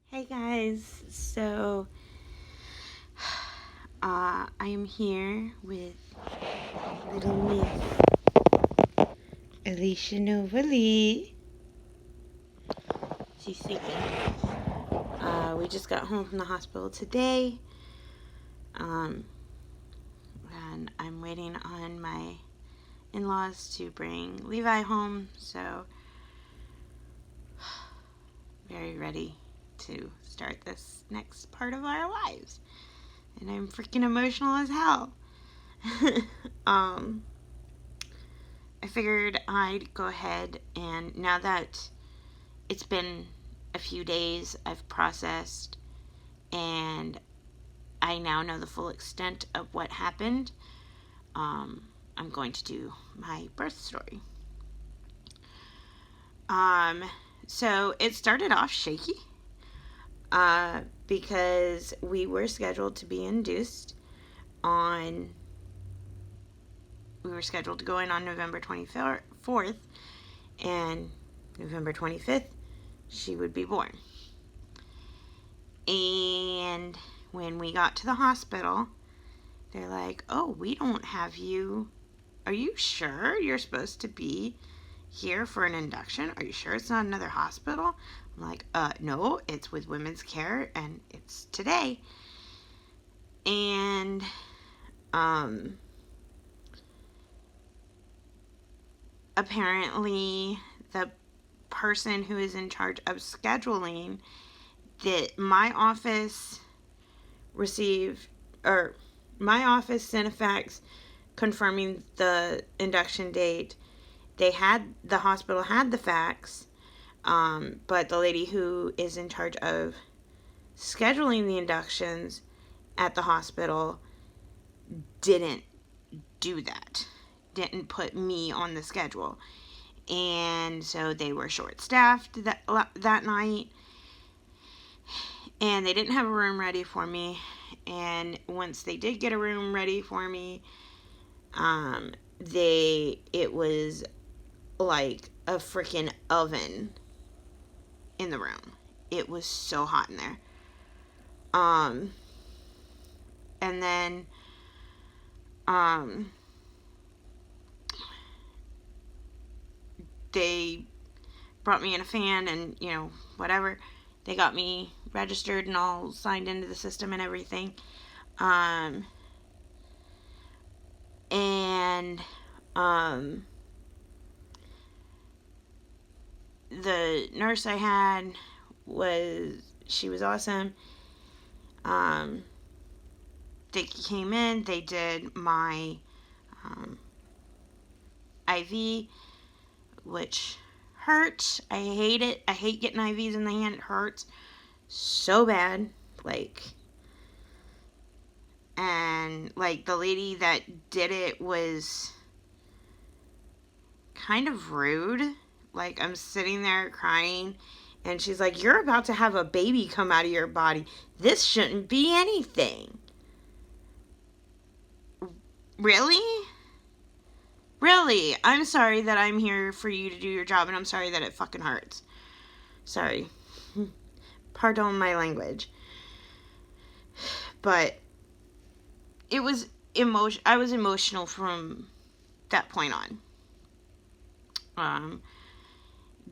Hey guys, so I am here with little Miss Alicia Novali. She's sleeping. We just got home from the hospital today, and I'm waiting on my in-laws to bring Levi home, so very ready to start this next part of our lives. And I'm freaking emotional as hell. I figured I'd go ahead and now that it's been a few days, I've processed and I now know the full extent of what happened. I'm going to do my birth story. So it started off shaky because we were scheduled to be induced on. We were scheduled to go in on November 24th, and November 25th, she would be born. And when we got to the hospital, they're like, oh, we don't have you. Are you sure you're supposed to be here for an induction? Are you sure it's not another hospital? I'm like, no, it's with Women's Care, and it's today. And, apparently the person who is in charge of scheduling that my office sent a fax confirming the induction date. The hospital had the fax, but the lady who is in charge of scheduling the inductions at the hospital didn't do that, didn't put me on the schedule. And so they were short-staffed that night, and they didn't have a room ready for me. And once they did get a room ready for me, it was like a freaking oven in the room. It was so hot in there. And then, they brought me in a fan and, whatever. They got me registered and all signed into the system and everything. The nurse I had she was awesome. They came in, they did my IV, which hurt. I hate it. I hate getting IVs in the hand. It hurts so bad. And the lady that did it was kind of rude. I'm sitting there crying, and she's like, you're about to have a baby come out of your body. This shouldn't be anything. Really? Really? I'm sorry that I'm here for you to do your job, and I'm sorry that it fucking hurts. Sorry. Pardon my language. But it was I was emotional from that point on.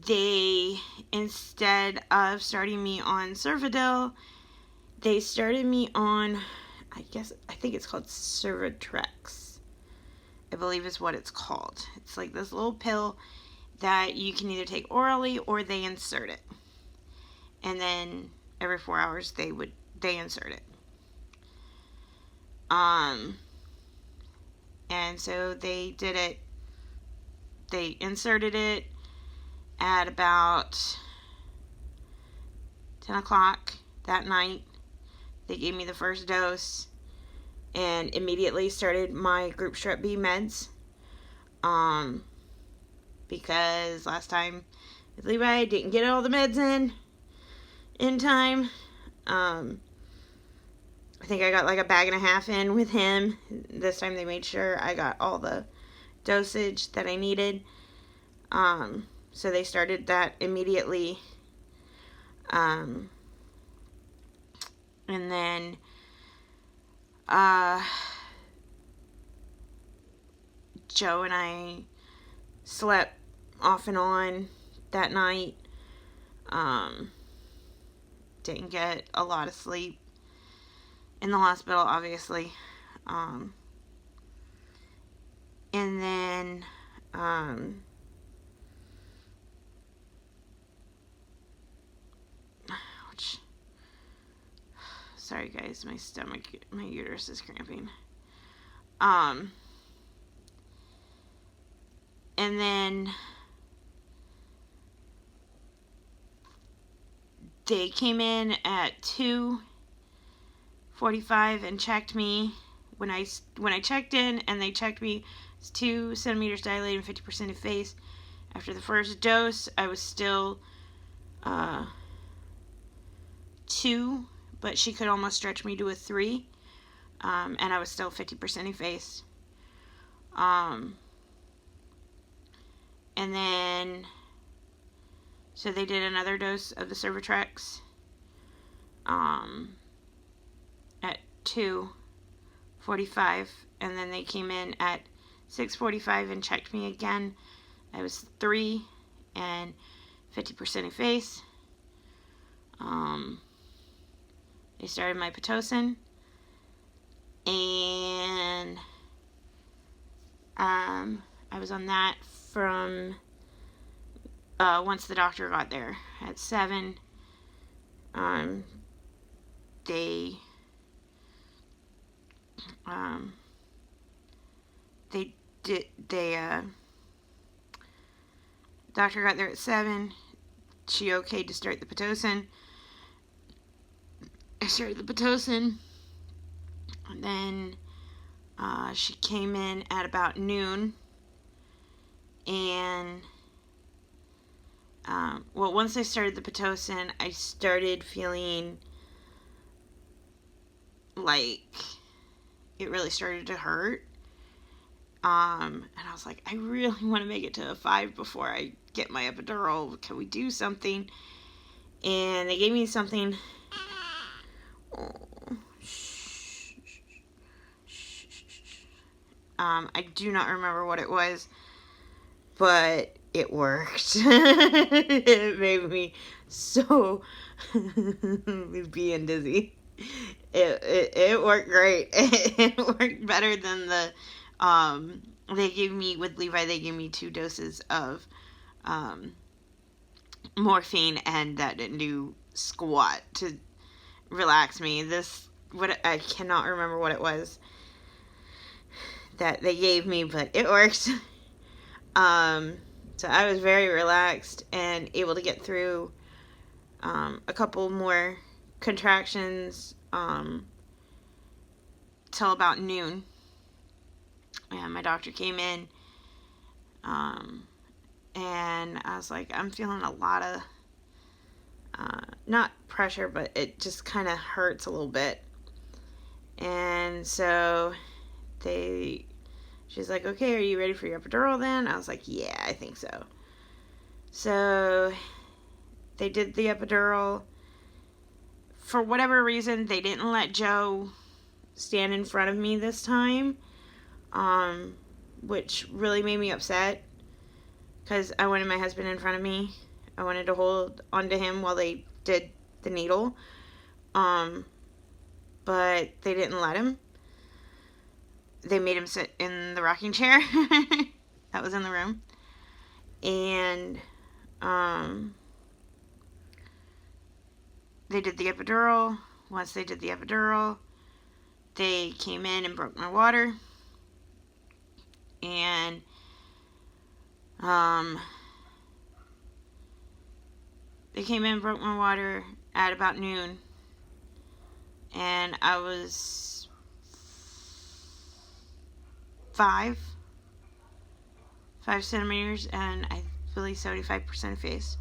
They, instead of starting me on Servidil, they started me on, I think it's called Servotrex. I believe is what it's called. It's like this little pill that you can either take orally or they insert it. And then every 4 hours they insert it. And so they did it. They inserted it at about 10 o'clock that night. They gave me the first dose and immediately started my group strep B meds. Because last time with Levi, I didn't get all the meds in time. I think I got like a bag and a half in with him. This time they made sure I got all the dosage that I needed. So they started that immediately. And then Joe and I slept off and on that night. Didn't get a lot of sleep in the hospital, obviously. And then sorry guys, my uterus is cramping. And then they came in at 2:45 and checked me. When I checked in and they checked me, it's 2 centimeters dilated and 50% effaced. After the first dose, I was still 2, but she could almost stretch me to a 3, and I was still 50% effaced. And then, so they did another dose of the Cervatrex at 2:45, and then they came in at 6:45 and checked me again. I was 3 and 50% effaced. They started my Pitocin, and I was on that from once the doctor got there at 7. Doctor got there at 7. She okayed to start the Pitocin. I started the Pitocin, and then she came in at about noon, and once I started the Pitocin, I started feeling like it really started to hurt, and I was like, I really want to make it to a 5 before I get my epidural. Can we do something? And they gave me something. I do not remember what it was, but it worked. It made me so being dizzy. It worked great. It worked better than the they gave me with Levi. They gave me 2 doses of morphine, and that didn't do squat to relax me. I cannot remember what it was that they gave me, but it worked. So I was very relaxed and able to get through a couple more contractions till about noon. And my doctor came in, and I was like, I'm feeling a lot of not pressure, but it just kind of hurts a little bit. And so she's like, okay, are you ready for your epidural then? I was like, yeah, I think so. So they did the epidural. For whatever reason, they didn't let Joe stand in front of me this time, which really made me upset, because I wanted my husband in front of me. I wanted to hold onto him while they did the needle, but they didn't let him. They made him sit in the rocking chair that was in the room. And they did the epidural. Once they did the epidural, they came in and broke my water. And they came in and broke my water at about noon. And I was 5 centimeters, and I believe 75% effaced.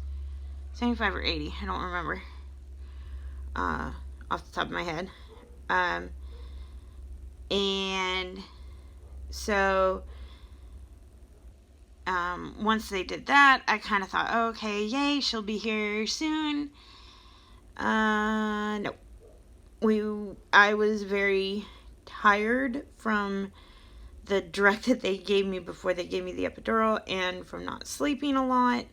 75 or 80, I don't remember. Off the top of my head. And so once they did that, I kind of thought, okay, yay, she'll be here soon. Nope. I was very tired from the drug that they gave me before they gave me the epidural, and from not sleeping a lot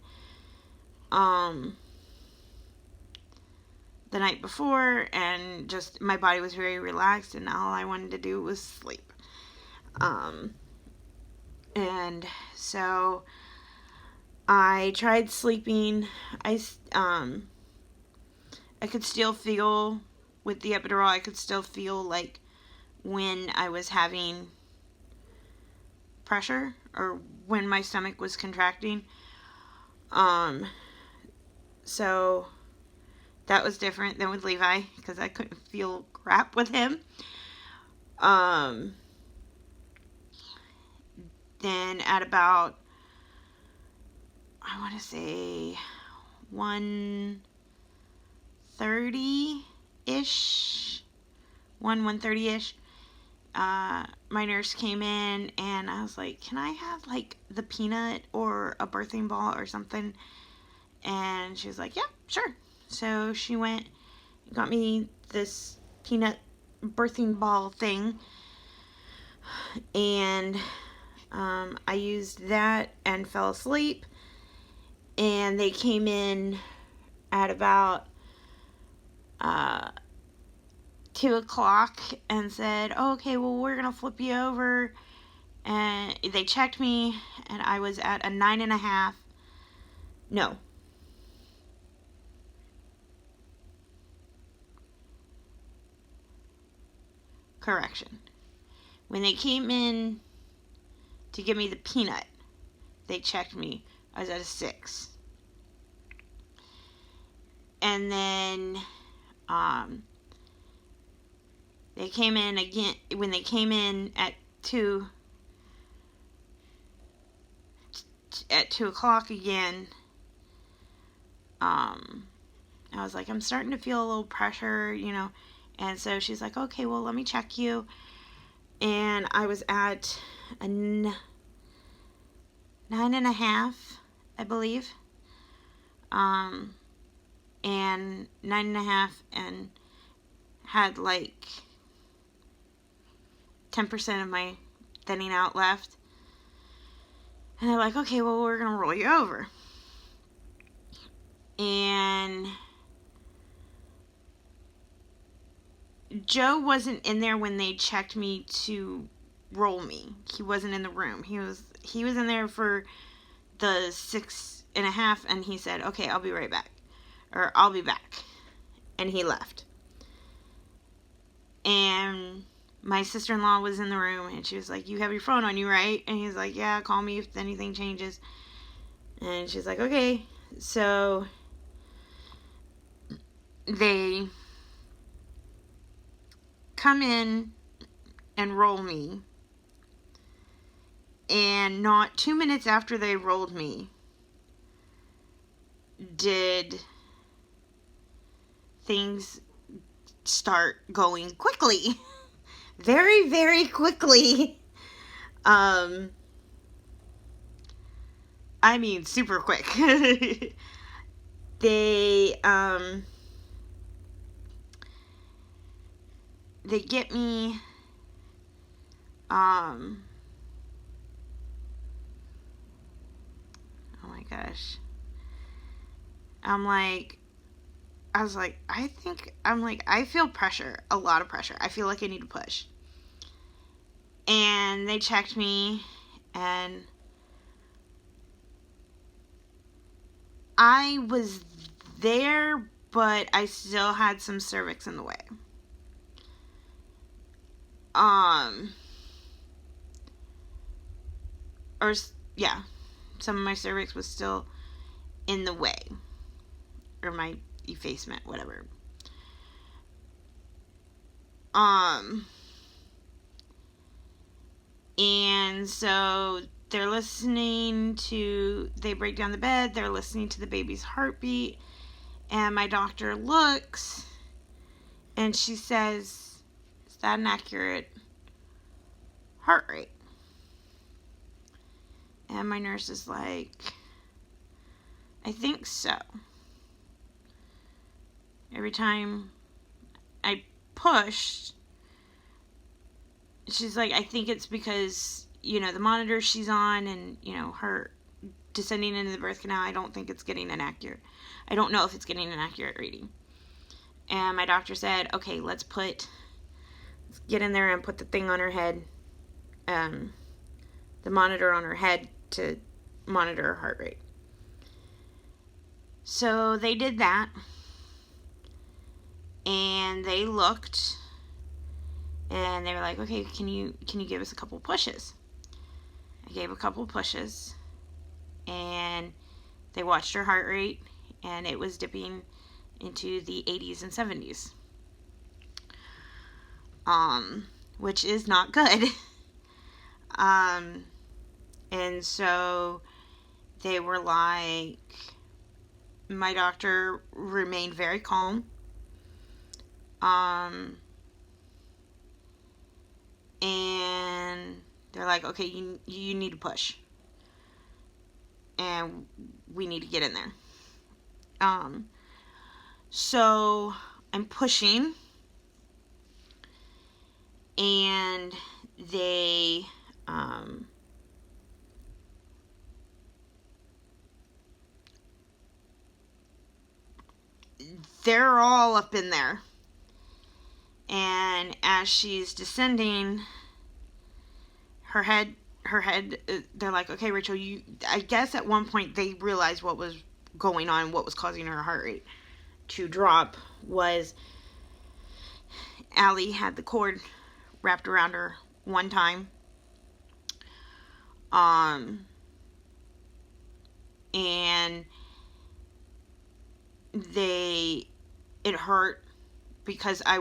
the night before, and just my body was very relaxed, and all I wanted to do was sleep. And so I tried sleeping. I could still feel, with the epidural, I could still feel like when I was having pressure or when my stomach was contracting. So that was different than with Levi, because I couldn't feel crap with him. Then at about, I want to say 1:30-ish, 1:30-ish, my nurse came in, and I was like, can I have like the peanut or a birthing ball or something? And she was like, yeah, sure. So she went and got me this peanut birthing ball thing, and I used that and fell asleep. And they came in at about 2 o'clock and said, oh, okay, well, we're going to flip you over. And they checked me, and I was at a 9.5. No. Correction. When they came in to give me the peanut, they checked me. I was at a 6. And then they came in again. When they came in at 2 o'clock again, I was like, I'm starting to feel a little pressure, And so she's like, okay, well, let me check you. And I was at a 9.5, I believe. And 9.5, and had like 10% of my thinning out left. And they're like, okay, well, we're going to roll you over. And Joe wasn't in there when they checked me to roll me. He wasn't in the room. He was in there for the 6.5, and he said, okay, I'll be right back. Or I'll be back. And he left. And my sister-in-law was in the room, and she was like, you have your phone on you, right? And he's like, yeah, call me if anything changes. And she's like, okay. So they come in and roll me, and not 2 minutes after they rolled me did things start going quickly. Very, very quickly. I mean, super quick. They get me, oh my gosh. I feel pressure, a lot of pressure. I feel like I need to push. And they checked me, and I was there, but I still had some cervix in the way. Some of my cervix was still in the way, or my effacement, whatever. And so they break down the bed, they're listening to the baby's heartbeat, and my doctor looks, and she says, is that an accurate heart rate? And my nurse is like, I think so. Every time I pushed, she's like, I think it's because, the monitor she's on and, her descending into the birth canal, I don't think it's getting I don't know if it's getting an accurate reading. And my doctor said, okay, let's get in there and put the thing on her head, the monitor on her head to monitor her heart rate. So they did that, and they looked, and they were like, okay, can you give us a couple pushes? I gave a couple pushes, and they watched her heart rate, and it was dipping into the 80s and 70s, which is not good. And so they were like, my doctor remained very calm. And they're like, okay, you need to push. And we need to get in there. So I'm pushing. And they, they're all up in there. And as she's descending, her head, they're like, okay, Rachel, I guess at one point they realized what was going on, what was causing her heart rate to drop, was Allie had the cord wrapped around her one time. And it hurt because I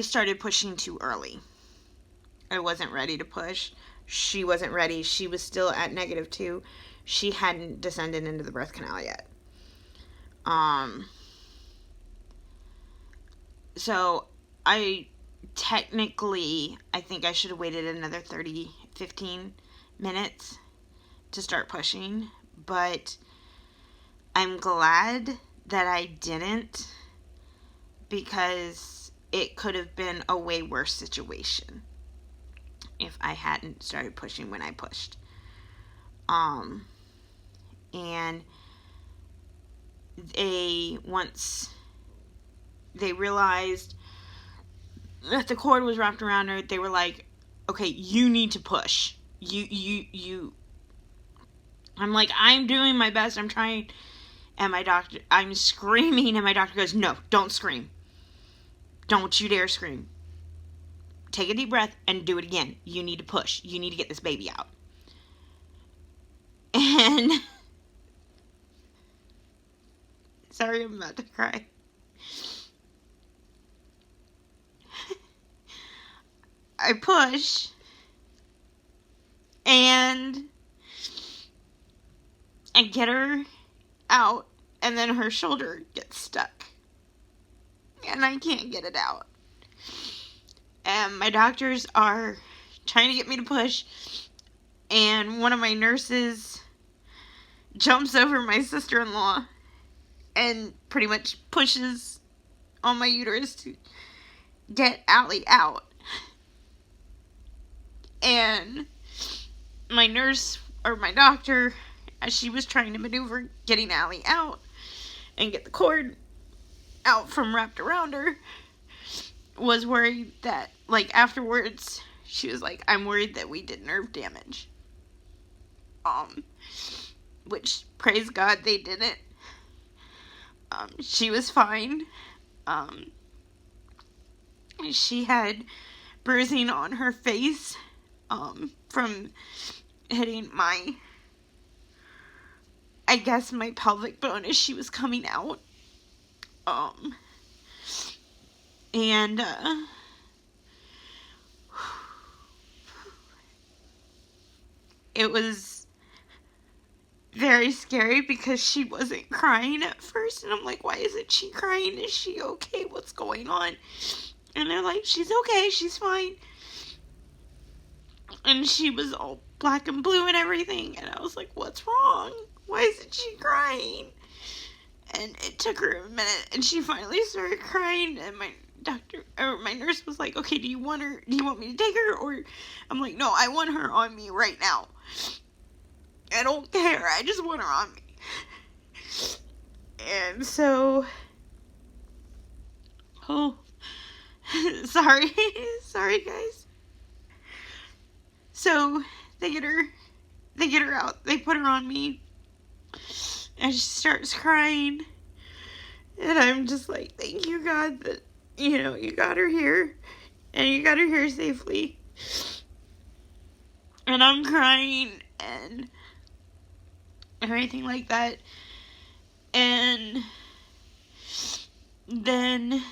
started pushing too early. I wasn't ready to push. She wasn't ready. She was still at -2. She hadn't descended into the birth canal yet. So I think I should have waited another 15 minutes to start pushing, but I'm glad that I didn't, because it could have been a way worse situation if I hadn't started pushing when I pushed. And once they realized that the cord was wrapped around her, they were like, okay, you need to push. I'm like, I'm doing my best, I'm trying. And I'm screaming, and my doctor goes, no, don't scream. Don't you dare scream. Take a deep breath and do it again. You need to push. You need to get this baby out. And sorry, I'm about to cry. I push, and I get her out, and then her shoulder gets stuck, and I can't get it out. And my doctors are trying to get me to push, and one of my nurses jumps over my sister-in-law and pretty much pushes on my uterus to get Allie out. And my nurse, or my doctor, as she was trying to maneuver getting Allie out and get the cord out from wrapped around her, was worried that, afterwards, she was like, I'm worried that we did nerve damage. Which, praise God, they didn't. She was fine. She had bruising on her face, from hitting my pelvic bone as she was coming out. And it was very scary because she wasn't crying at first, and I'm like, why isn't she crying? Is she okay? What's going on? And they're like, she's okay, she's fine. And she was all black and blue and everything, and I was like, what's wrong? Why isn't she crying? And it took her a minute, and she finally started crying, and my nurse was like, okay, do you want me to take her? Or I'm like, no, I want her on me right now. I don't care, I just want her on me. And so, oh, sorry guys. So they get her out, they put her on me, and she starts crying, and I'm just like, thank you, God, that, you got her here, and you got her here safely. And I'm crying, and everything like that, and then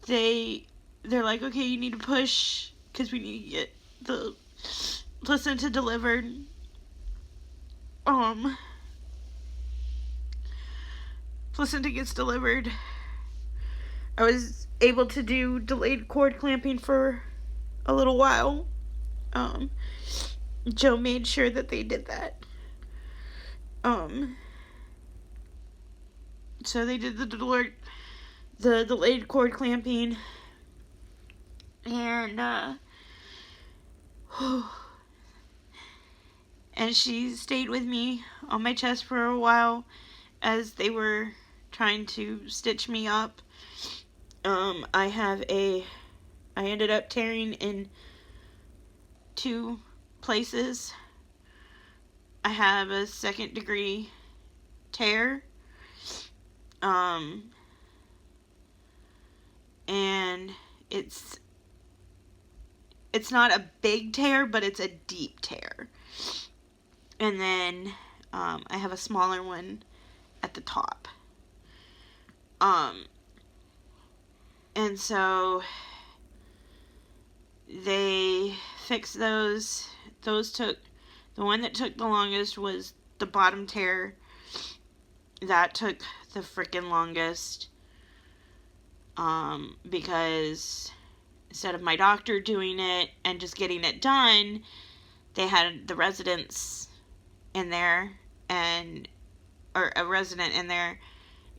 they're like, okay, you need to push, because we need to get the placenta delivered. Placenta gets delivered. I was able to do delayed cord clamping for a little while. Joe made sure that they did that. So they did the delayed cord clamping, and and she stayed with me on my chest for a while as they were trying to stitch me up. I ended up tearing in 2 places. I have a 2nd degree tear. And it's not a big tear, but it's a deep tear. And then I have a smaller one at the top. And so they fixed those. The one that took the longest was the bottom tear. That took the freaking longest. Because instead of my doctor doing it and just getting it done, they had the residents in there, or a resident in there,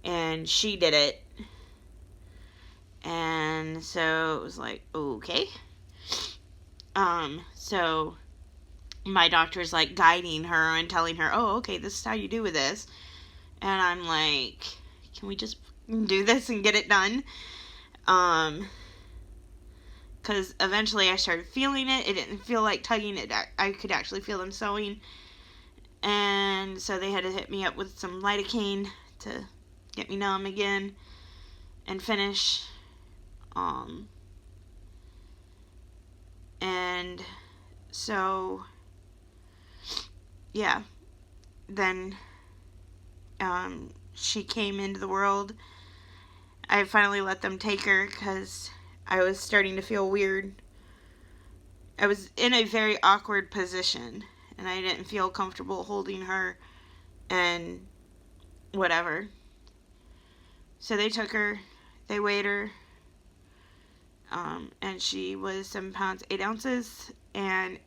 and she did it. And so it was like, okay. So my doctor's like guiding her and telling her, oh, okay, this is how you do with this. And I'm like, can we just do this and get it done? Because eventually I started feeling it. It didn't feel like tugging it. I could actually feel them sewing. And so they had to hit me up with some lidocaine to get me numb again and finish. And so, yeah. Then, she came into the world. I finally let them take her because I was starting to feel weird. I was in a very awkward position, and I didn't feel comfortable holding her and whatever. So they took her, they weighed her, and she was 7 pounds 8 ounces. And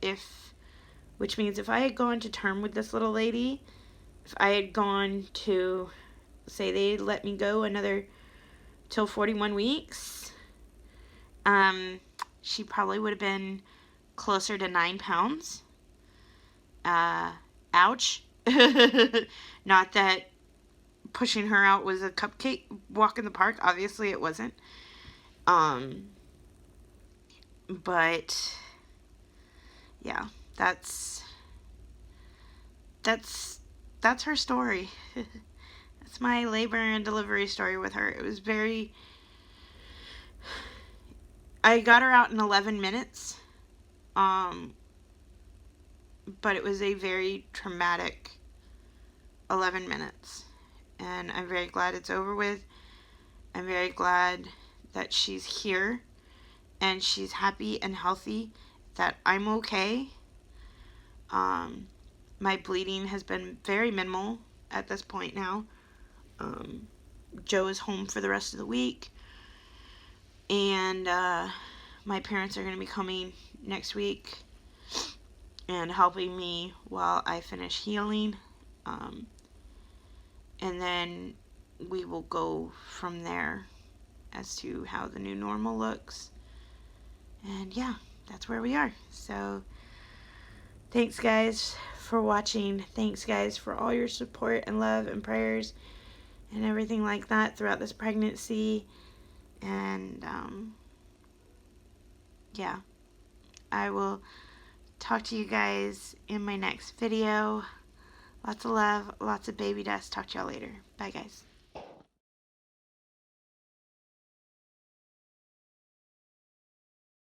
which means if I had gone to term with this little lady, if I had gone to, say they let me go another till 41 weeks, she probably would have been closer to 9 pounds. Ouch. Not that pushing her out was a cupcake walk in the park. Obviously it wasn't. But yeah, that's her story. That's my labor and delivery story with her. It was I got her out in 11 minutes. But it was a very traumatic 11 minutes. And I'm very glad it's over with. I'm very glad that she's here and she's happy and healthy, that I'm okay. My bleeding has been very minimal at this point now. Joe is home for the rest of the week, and my parents are going to be coming next week and helping me while I finish healing. and then we will go from there as to how the new normal looks. And yeah, that's where we are. So thanks guys for watching. Thanks guys for all your support and love and prayers and everything like that throughout this pregnancy. And yeah, I will talk to you guys in my next video. Lots of love, lots of baby dust. Talk to y'all later. Bye guys.